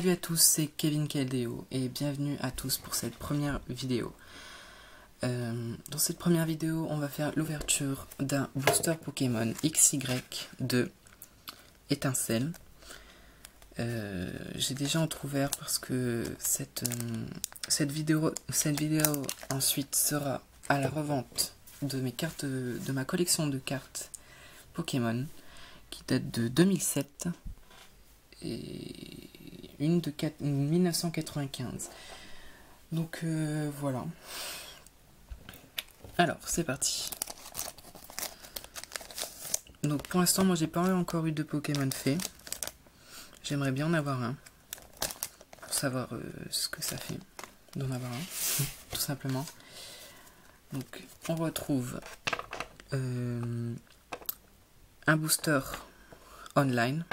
Salut à tous, c'est Kevin Caldeo et bienvenue à tous pour cette première vidéo. Dans cette première vidéo, on va faire l'ouverture d'un booster Pokémon XY2 Étincelle. J'ai déjà entrouvert parce que cette vidéo ensuite sera à la revente de mes cartes, de ma collection de cartes Pokémon qui date de 2007 et une de 1995. Donc voilà. Alors c'est parti. Donc pour l'instant moi j'ai pas encore eu de Pokémon fait. J'aimerais bien en avoir un pour savoir ce que ça fait d'en avoir un tout simplement. Donc on retrouve un booster online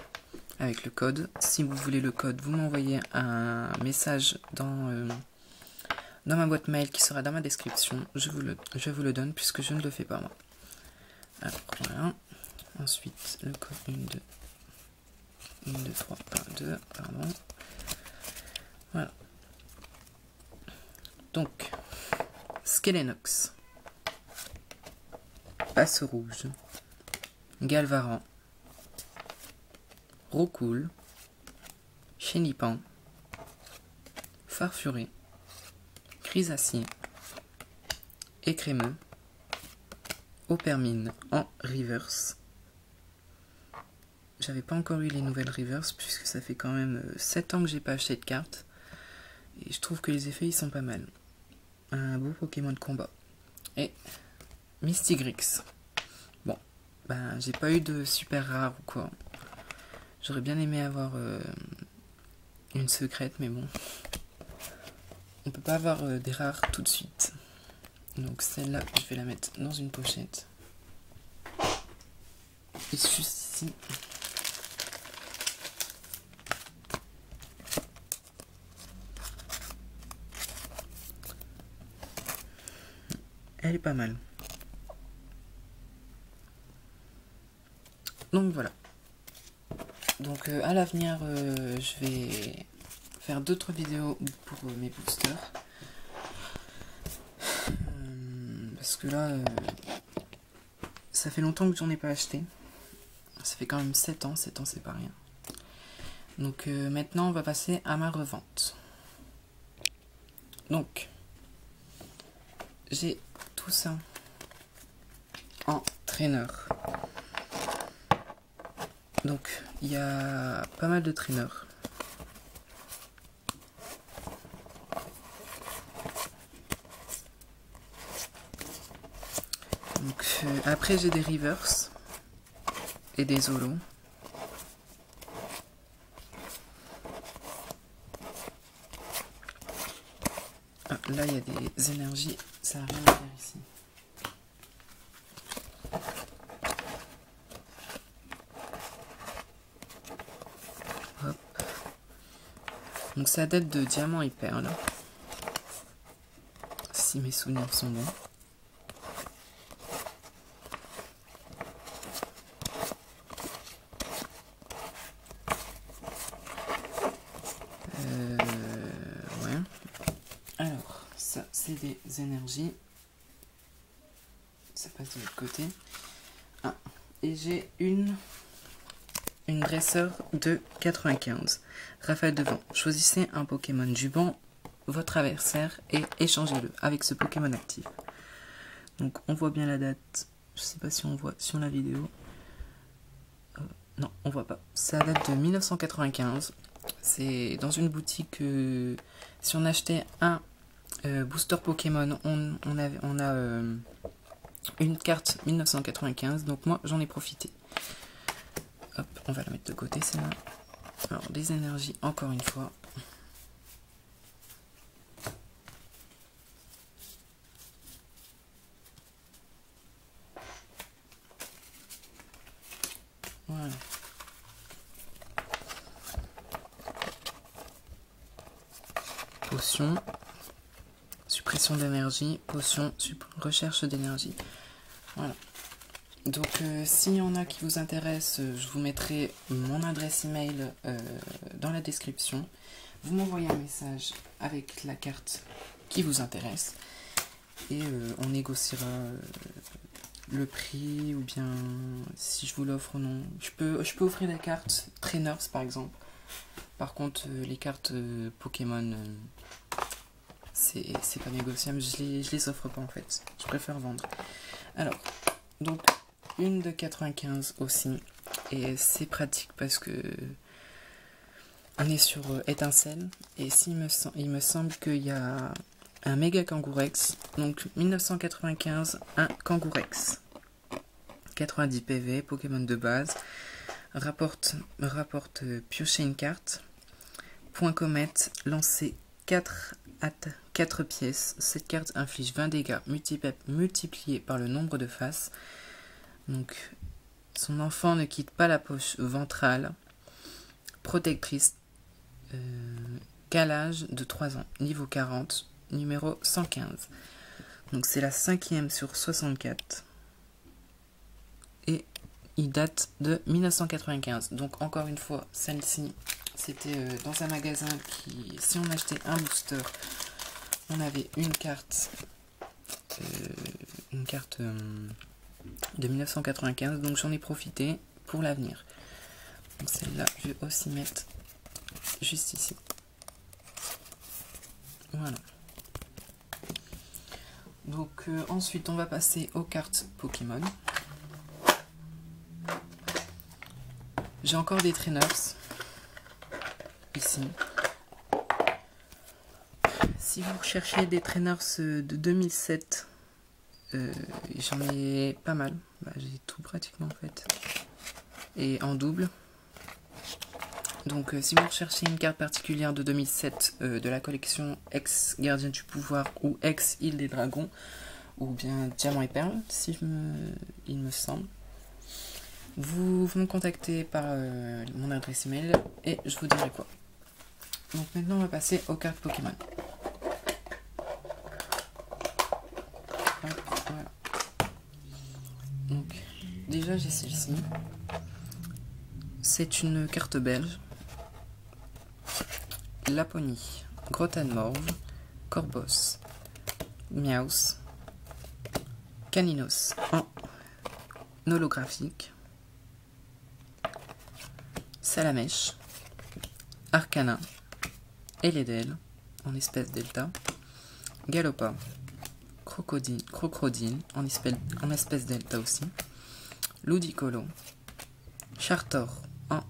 avec le code. Si vous voulez le code, vous m'envoyez un message dans ma boîte mail qui sera dans ma description. Je vous le donne puisque je ne le fais pas moi. Alors voilà. Ensuite le code 1, 2, 3, 2, pardon. Voilà. Donc Skelenox, Passe Rouge, Galvaran, Roucoule, Chenipan, Farfuré, Chrysacier, Écrémeux, Opermine en reverse. J'avais pas encore eu les nouvelles reverse puisque ça fait quand même 7 ans que j'ai pas acheté de cartes. Et je trouve que les effets ils sont pas mal. Un beau Pokémon de combat. Et Mystigrix. Bon, ben j'ai pas eu de super rare ou quoi. J'aurais bien aimé avoir une secrète, mais bon. On peut pas avoir des rares tout de suite. Donc celle-là, je vais la mettre dans une pochette. Et juste ici. Elle est pas mal. Donc voilà. Donc à l'avenir, je vais faire d'autres vidéos pour mes boosters. Parce que là, ça fait longtemps que j'en ai pas acheté. Ça fait quand même 7 ans c'est pas rien. Donc maintenant, on va passer à ma revente. Donc, j'ai tout ça en traîneur. Donc, il y a pas mal de traîneurs. Donc, après, j'ai des reverse et des holos. Ah, là, il y a des énergies. Ça n'a rien à faire ici. Hop. Donc ça date de Diamant et Perle. Si mes souvenirs sont bons. Ouais. Alors, ça c'est des énergies. Ça passe de l'autre côté. Ah, et j'ai une dresseur de 95. Rafale de vent. Choisissez un Pokémon du banc, votre adversaire, et échangez-le avec ce Pokémon actif. Donc on voit bien la date. Je sais pas si on voit sur la vidéo. Non, on voit pas. Ça date de 1995. C'est dans une boutique. Si on achetait un booster Pokémon, on a une carte 1995. Donc moi j'en ai profité. Hop, on va la mettre de côté celle-là. Alors des énergies encore une fois. Voilà. Potion. Suppression d'énergie. Potion. Recherche d'énergie. Voilà. Donc, s'il y en a qui vous intéressent, je vous mettrai mon adresse email dans la description. Vous m'envoyez un message avec la carte qui vous intéresse et on négociera le prix ou bien si je vous l'offre ou non. Je peux offrir des cartes trainers par exemple. Par contre, les cartes Pokémon, c'est pas négociable. Je les offre pas en fait. Je préfère vendre. Alors, donc une de 95 aussi. Et c'est pratique parce que on est sur étincelle. Et il me semble qu'il y a un méga Kangourex. Donc 1995, un Kangourex. 90 PV, Pokémon de base. Rapporte piocher une carte. Point comète, lancer 4 pièces. Cette carte inflige 20 dégâts multipliés par le nombre de faces. Donc, son enfant ne quitte pas la poche ventrale. Protectrice. Calage de 3 ans. Niveau 40. Numéro 115. Donc, c'est la 5e sur 64. Et il date de 1995. Donc, encore une fois, celle-ci, c'était dans un magasin qui, si on achetait un booster, on avait une carte de 1995. Donc, j'en ai profité pour l'avenir. Donc, celle-là, je vais aussi mettre juste ici. Voilà. Donc, ensuite, on va passer aux cartes Pokémon. J'ai encore des trainers ici. Si vous recherchez des trainers de 2007, j'en ai pas mal. Bah, j'ai tout pratiquement en fait. Et en double. Donc si vous recherchez une carte particulière de 2007 de la collection ex Gardien du Pouvoir ou ex Île des Dragons, ou bien Diamant et Perle, il me semble. Vous me contactez par mon adresse email et je vous dirai quoi. Donc maintenant on va passer aux cartes Pokémon. Hop, voilà. Donc déjà j'ai celle-ci. C'est une carte belge. Laponie, Grotanmorve, Corboss, Miaus, Caninos en holographique. Salamèche, Arcana, Eledel en espèce delta, Galopa, Crocodile en espèce delta aussi, Ludicolo, Chartor en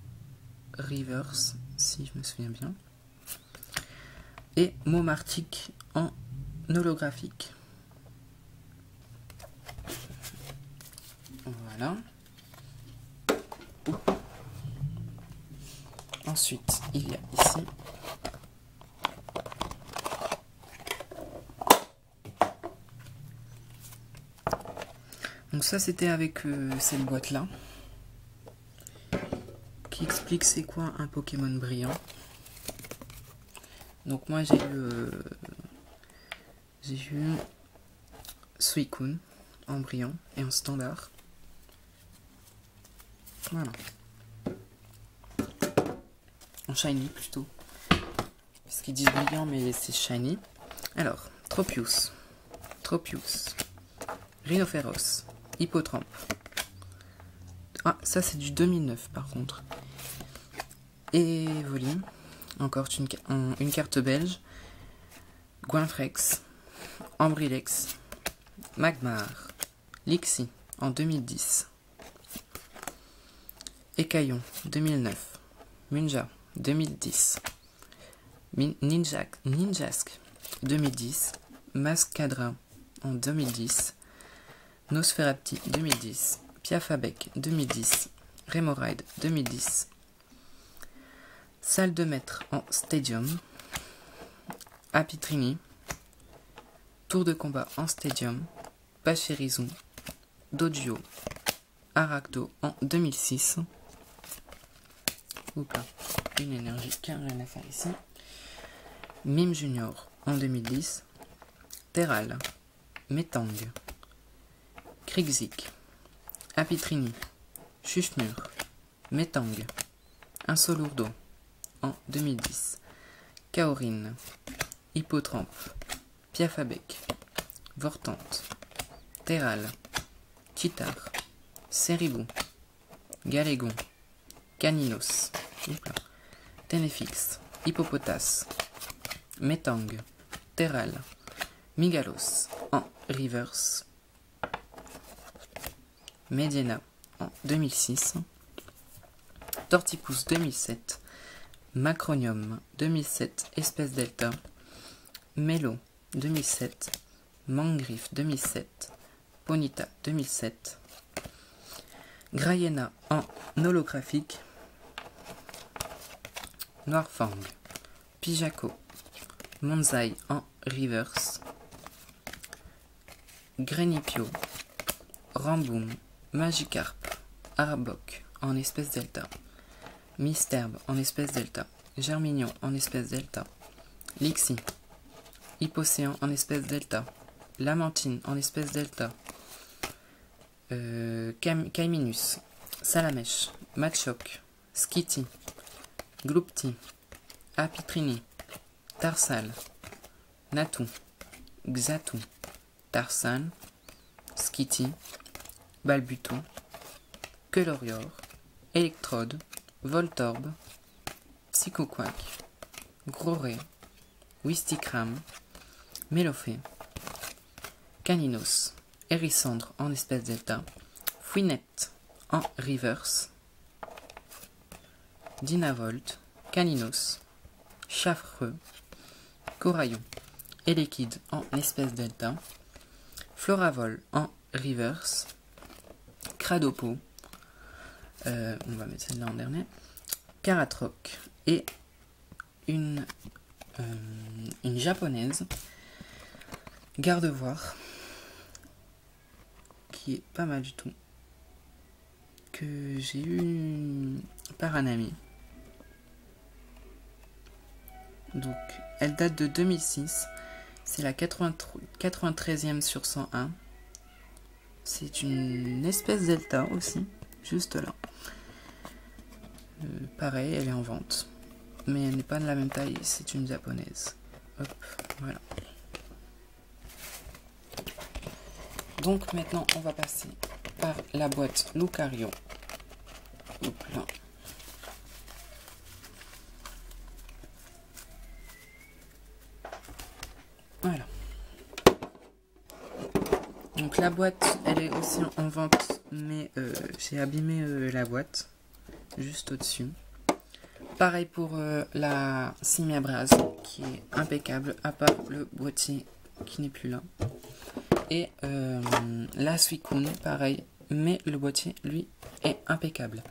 reverse si je me souviens bien, et Momartic en holographique. Voilà. Ensuite, il y a ici donc ça c'était avec cette boîte là qui explique c'est quoi un Pokémon brillant. Donc moi j'ai eu Suicune en brillant et en standard. Voilà. En shiny plutôt. Parce qu'ils disent brillant mais c'est shiny. Alors, Tropius, Rhinophéros, Hippotrampe. Ah, ça c'est du 2009 par contre. Et Volume, encore une carte belge. Guinfrex, Ambrilex, Magmar, Lixie en 2010. Écaillon 2009. Munja 2010. Ninjask 2010. Mascadra en 2010. Nosferapti 2010. Piafabec 2010. Remoraid 2010. Salle de maître en Stadium. Apitrini. Tour de combat en Stadium. Pachirisu. Dojo. Aracdo en 2006. Oupa, une énergie qui n'a rien à faire ici. Mime Junior en 2010. Terral. Metang. Krigzik. Apitrini, Chuchemur, Metang, Insolourdo en 2010, Kaorine, Hippotrampe, Piafabec, Vortante, Terral, Chitar, Seribou, Galégon, Caninos, Tenefix, Hippopotas, Metang, Terral, Migalos en reverse, Mediena en 2006, Tortipousse 2007, Macronium 2007, Espèce Delta, Melo 2007, Mangriffe 2007, Ponita 2007, Grayena en holographique, Noirfang, Pijaco, Monzai en reverse, Grenipio, Ramboum, Magikarp, Arbok en espèce delta, Misterbe en espèce delta, Germignon en espèce delta, Lixi, Hypocéan en espèce delta, Lamantine en espèce delta, Caiminus, Salamèche, Machoc, Skitty, Gloupti, Apitrini, Tarsal, Natou, Xatou, Tarsan, Skitty, Balbuto, Quelorior, Electrode, Voltorbe, Psychoquack, Groré, Wistikram, Mélophée, Caninos, Hérissandre en espèce delta, Fouinette en reverse, Dynavolt, Caninos, Chaffreux, Coraillon, Elekid en espèce delta, Floravol en reverse, Cradopo, on va mettre celle-là en dernier, Caratroc et une japonaise, Gardevoir, qui est pas mal du tout, que j'ai eu par un ami. Donc elle date de 2006, c'est la 93e sur 101. C'est une espèce delta aussi, juste là. Pareil, elle est en vente, mais elle n'est pas de la même taille, c'est une japonaise. Hop, voilà. Donc maintenant, on va passer par la boîte Lucario. Hop là. Voilà. Donc la boîte, elle est aussi en vente, mais j'ai abîmé la boîte, juste au-dessus. Pareil pour la Simiabras, qui est impeccable, à part le boîtier qui n'est plus là. Et la Suicune, pareil, mais le boîtier, lui, est impeccable.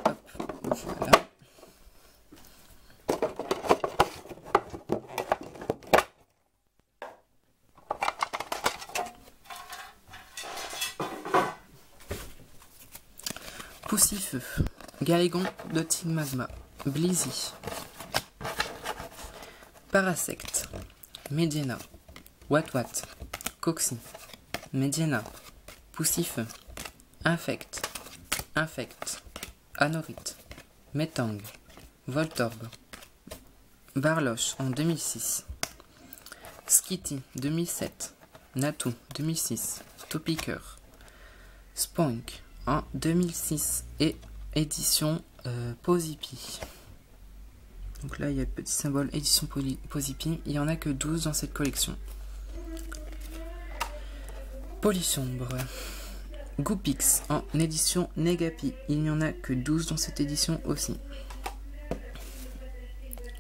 Hop, voilà. Poussifeu, Galégon de Tigmagma, Blizzy, Parasect, Mediena, Watwat, Coxy, Mediena, Poussifeu, Infect, Anorite, Metang, Voltorbe, Barloche en 2006, Skitty 2007, Natou 2006, Topiqueur, Spoink en 2006 et édition Posipi. Donc là il y a le petit symbole édition Posipi, il n'y en a que 12 dans cette collection. Polysombre, Goopix en édition Negapi, il n'y en a que 12 dans cette édition aussi.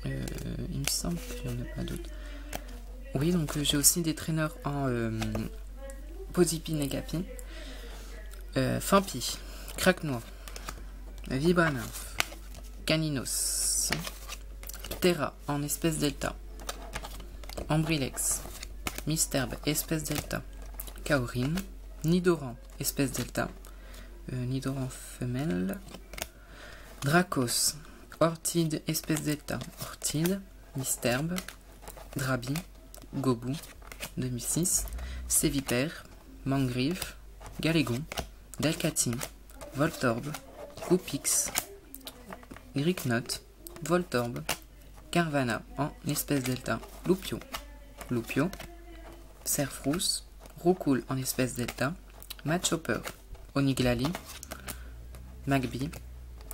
Il me semble qu'il n'y en a pas d'autres. Oui, donc j'ai aussi des traîneurs en Posipi Negapi. Fampi, Craquenois, Vibranaf, Caninos, Terra en espèce delta, Ambrilex, Misterbe espèce delta, Kaorine, Nidoran espèce delta, Nidoran femelle, Dracos, Ortide espèce delta, Ortide, Misterbe, Drabi, Gobu 2006, Sévipère, Mangriffe, Galégon, Delcati, Voltorb, Goupix, Gricknot, Voltorb, Carvana en espèce delta, Lupio, Serfrousse, Roucoule en espèce delta, Machopper, Oniglali, Magby,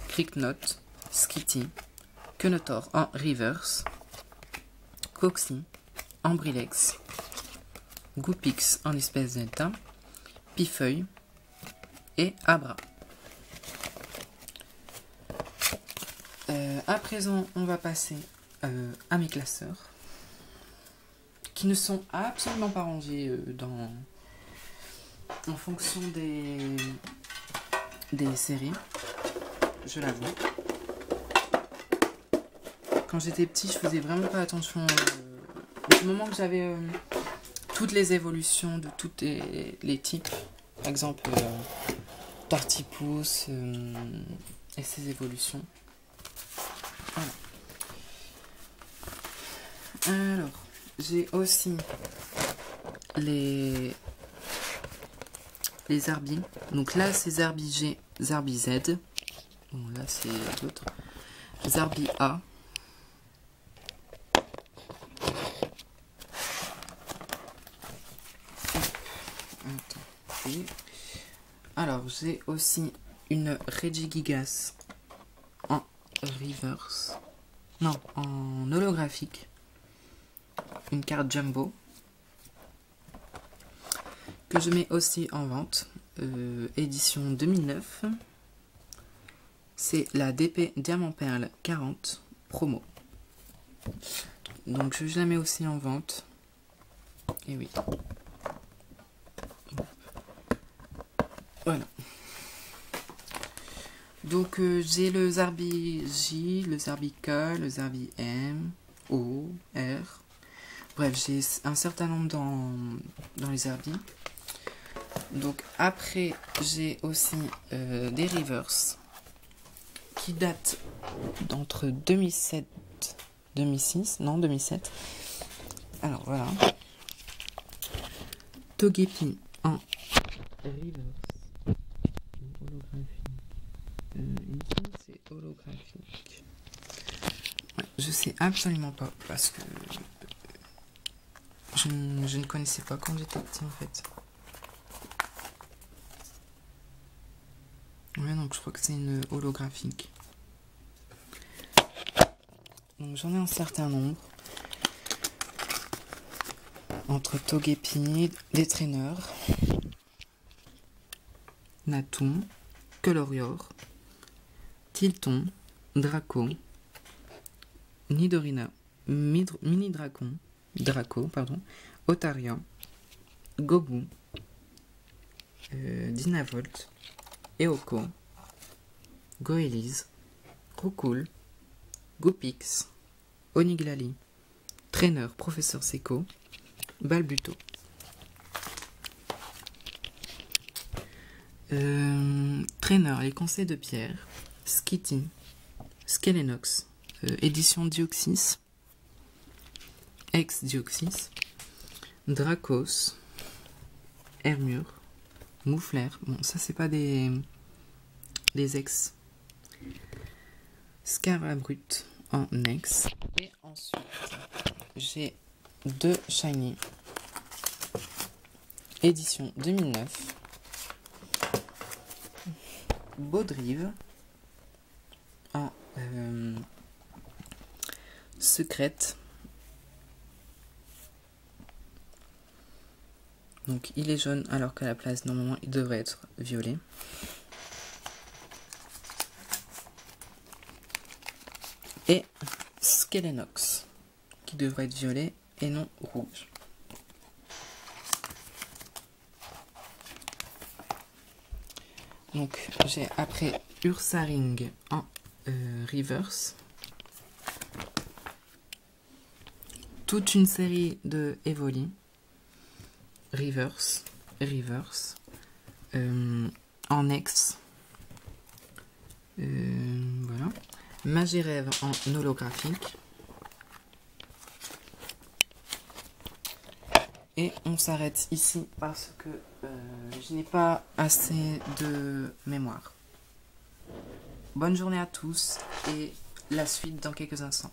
Cricknot, Skitty, Quenotor en reverse, Coxy, Ambrilex, Goupix en espèce delta, Pifeuille et Abra. À présent, on va passer à mes classeurs qui ne sont absolument pas rangés en fonction des séries, je l'avoue. Quand j'étais petit, je faisais vraiment pas attention du moment que j'avais toutes les évolutions de tous les types, par exemple Tortipousse et ses évolutions. Voilà. Alors, j'ai aussi les Zarbi. Donc là, c'est Zarbi G, Zarbi Z. Bon, là, c'est d'autres. Zarbi A. Attends. Alors, j'ai aussi une Regigigas en reverse. Non, en holographique. Une carte jumbo. Que je mets aussi en vente. Édition 2009. C'est la DP Diamant Perle 40 promo. Donc je la mets aussi en vente. Et oui. Voilà. Donc j'ai le Zarbi J, le Zarbi K, le Zarbi M, O, R. Bref, j'ai un certain nombre dans les Zarbi. Donc après, j'ai aussi des reverse qui datent d'entre 2007, 2006, non 2007. Alors voilà. Togepi en reverse. C'est holographique. Ouais, je sais absolument pas parce que je ne connaissais pas quand j'étais petit en fait. Ouais, donc je crois que c'est une holographique. Donc j'en ai un certain nombre. Entre Togepi, des traîneurs, Natum, Colorior, Tilton, Draco, Nidorina, Mini Draco, pardon, Otaria, Gobu, Dynavolt, Eoko, Goélise, Roucoule, Goupix, Oniglali, Traîneur Professeur Seco, Balbuto. Traîneur Les Conseils de Pierre, Skitty, Skelenox, édition Dioxys, ex-Dioxys, Dracos, Hermure, Mouflair, bon ça c'est pas des ex, Scarabrut en ex, et ensuite j'ai deux Shiny, édition 2009, Baudrive en secrète. Donc il est jaune alors qu'à la place normalement il devrait être violet. Et Skelenox qui devrait être violet et non rouge. Donc j'ai après Ursaring en reverse. Toute une série de Evoli. Reverse. En ex. Voilà. Magirève en holographique. Et on s'arrête ici parce que je n'ai pas assez de mémoire. Bonne journée à tous et la suite dans quelques instants.